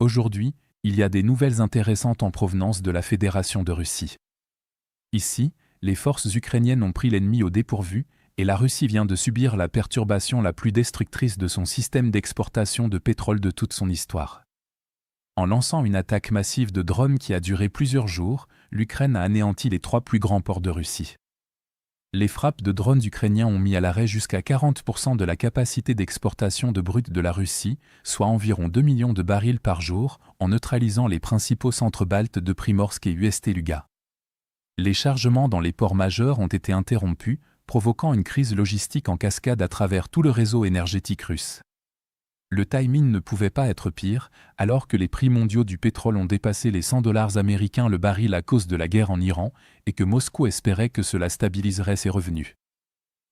Aujourd'hui, il y a des nouvelles intéressantes en provenance de la Fédération de Russie. Ici, les forces ukrainiennes ont pris l'ennemi au dépourvu, et la Russie vient de subir la perturbation la plus destructrice de son système d'exportation de pétrole de toute son histoire. En lançant une attaque massive de drones qui a duré plusieurs jours, l'Ukraine a anéanti les 3 plus grands ports de Russie. Les frappes de drones ukrainiens ont mis à l'arrêt jusqu'à 40% de la capacité d'exportation de brut de la Russie, soit environ 2 millions de barils par jour, en neutralisant les principaux centres baltes de Primorsk et Ust-Luga. Les chargements dans les ports majeurs ont été interrompus, provoquant une crise logistique en cascade à travers tout le réseau énergétique russe. Le timing ne pouvait pas être pire, alors que les prix mondiaux du pétrole ont dépassé les $100 américains le baril à cause de la guerre en Iran, et que Moscou espérait que cela stabiliserait ses revenus.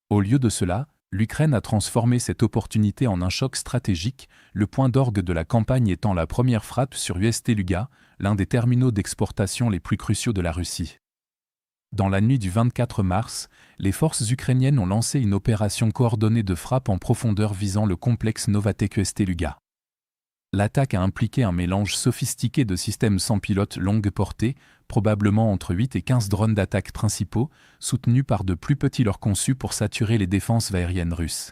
Au lieu de cela, l'Ukraine a transformé cette opportunité en un choc stratégique, le point d'orgue de la campagne étant la première frappe sur Ust-Luga, l'un des terminaux d'exportation les plus cruciaux de la Russie. Dans la nuit du 24 mars, les forces ukrainiennes ont lancé une opération coordonnée de frappe en profondeur visant le complexe Novatek Ust-Luga. L'attaque a impliqué un mélange sophistiqué de systèmes sans pilote longue portée, probablement entre 8 et 15 drones d'attaque principaux, soutenus par de plus petits leurs conçus pour saturer les défenses aériennes russes.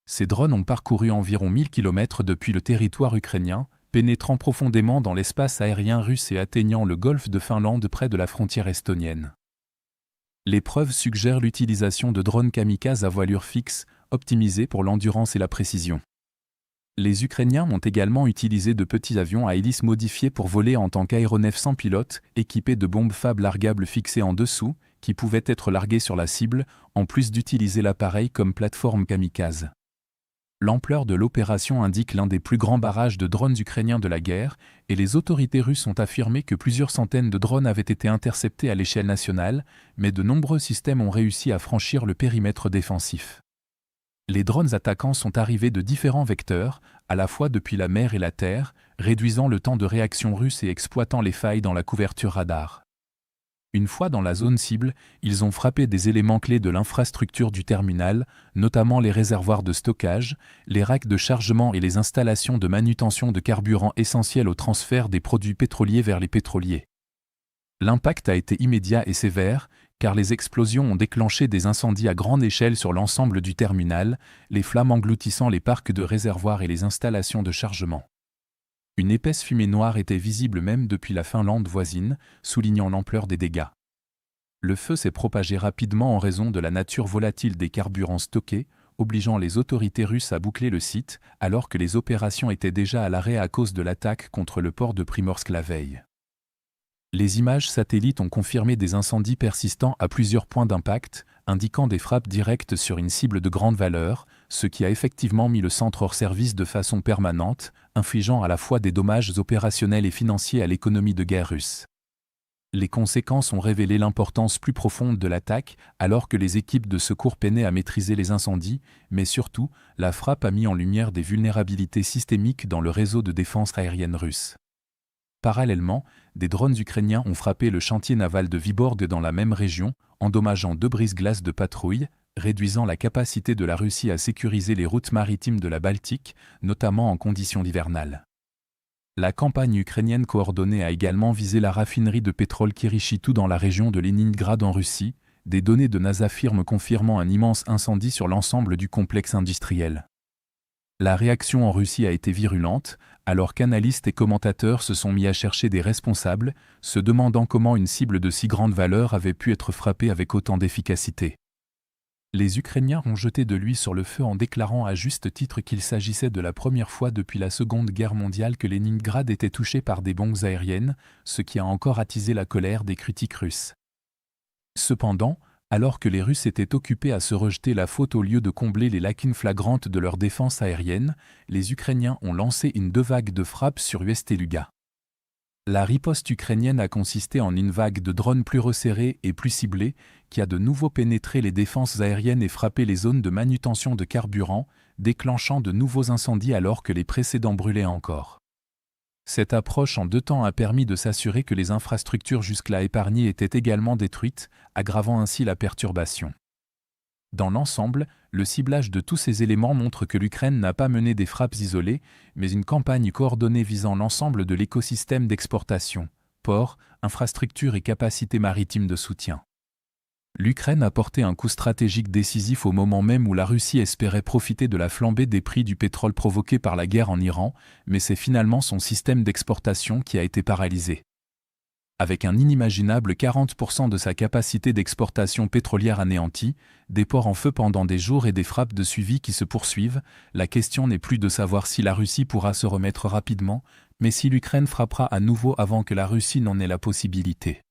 Ces drones ont parcouru environ 1000 km depuis le territoire ukrainien, pénétrant profondément dans l'espace aérien russe et atteignant le golfe de Finlande près de la frontière estonienne. Les preuves suggèrent l'utilisation de drones kamikazes à voilure fixe, optimisés pour l'endurance et la précision. Les Ukrainiens ont également utilisé de petits avions à hélices modifiés pour voler en tant qu'aéronefs sans pilote, équipés de bombes FAB largables fixées en dessous, qui pouvaient être larguées sur la cible, en plus d'utiliser l'appareil comme plateforme kamikaze. L'ampleur de l'opération indique l'un des plus grands barrages de drones ukrainiens de la guerre, et les autorités russes ont affirmé que plusieurs centaines de drones avaient été interceptés à l'échelle nationale, mais de nombreux systèmes ont réussi à franchir le périmètre défensif. Les drones attaquants sont arrivés de différents vecteurs, à la fois depuis la mer et la terre, réduisant le temps de réaction russe et exploitant les failles dans la couverture radar. Une fois dans la zone cible, ils ont frappé des éléments clés de l'infrastructure du terminal, notamment les réservoirs de stockage, les racks de chargement et les installations de manutention de carburant essentiels au transfert des produits pétroliers vers les pétroliers. L'impact a été immédiat et sévère, car les explosions ont déclenché des incendies à grande échelle sur l'ensemble du terminal, les flammes engloutissant les parcs de réservoirs et les installations de chargement. Une épaisse fumée noire était visible même depuis la Finlande voisine, soulignant l'ampleur des dégâts. Le feu s'est propagé rapidement en raison de la nature volatile des carburants stockés, obligeant les autorités russes à boucler le site, alors que les opérations étaient déjà à l'arrêt à cause de l'attaque contre le port de Primorsk la veille. Les images satellites ont confirmé des incendies persistants à plusieurs points d'impact, indiquant des frappes directes sur une cible de grande valeur, ce qui a effectivement mis le centre hors service de façon permanente, infligeant à la fois des dommages opérationnels et financiers à l'économie de guerre russe. Les conséquences ont révélé l'importance plus profonde de l'attaque, alors que les équipes de secours peinaient à maîtriser les incendies, mais surtout, la frappe a mis en lumière des vulnérabilités systémiques dans le réseau de défense aérienne russe. Parallèlement, des drones ukrainiens ont frappé le chantier naval de Vyborg dans la même région, endommageant 2 brise-glaces de patrouille, réduisant la capacité de la Russie à sécuriser les routes maritimes de la Baltique, notamment en conditions hivernales. La campagne ukrainienne coordonnée a également visé la raffinerie de pétrole Kirichitou dans la région de Leningrad en Russie, des données de NASA confirmant un immense incendie sur l'ensemble du complexe industriel. La réaction en Russie a été virulente, alors qu'analystes et commentateurs se sont mis à chercher des responsables, se demandant comment une cible de si grande valeur avait pu être frappée avec autant d'efficacité. Les Ukrainiens ont jeté de l'huile sur le feu en déclarant à juste titre qu'il s'agissait de la première fois depuis la Seconde Guerre mondiale que Leningrad était touché par des bombes aériennes, ce qui a encore attisé la colère des critiques russes. Cependant, alors que les Russes étaient occupés à se rejeter la faute au lieu de combler les lacunes flagrantes de leur défense aérienne, les Ukrainiens ont lancé une 2 vagues de frappes sur Ust-Luga. La riposte ukrainienne a consisté en une vague de drones plus resserrés et plus ciblés, qui a de nouveau pénétré les défenses aériennes et frappé les zones de manutention de carburant, déclenchant de nouveaux incendies alors que les précédents brûlaient encore. Cette approche en 2 temps a permis de s'assurer que les infrastructures jusque-là épargnées étaient également détruites, aggravant ainsi la perturbation. Dans l'ensemble, le ciblage de tous ces éléments montre que l'Ukraine n'a pas mené des frappes isolées, mais une campagne coordonnée visant l'ensemble de l'écosystème d'exportation, ports, infrastructures et capacités maritimes de soutien. L'Ukraine a porté un coup stratégique décisif au moment même où la Russie espérait profiter de la flambée des prix du pétrole provoquée par la guerre en Iran, mais c'est finalement son système d'exportation qui a été paralysé. Avec un inimaginable 40% de sa capacité d'exportation pétrolière anéantie, des ports en feu pendant des jours et des frappes de suivi qui se poursuivent, la question n'est plus de savoir si la Russie pourra se remettre rapidement, mais si l'Ukraine frappera à nouveau avant que la Russie n'en ait la possibilité.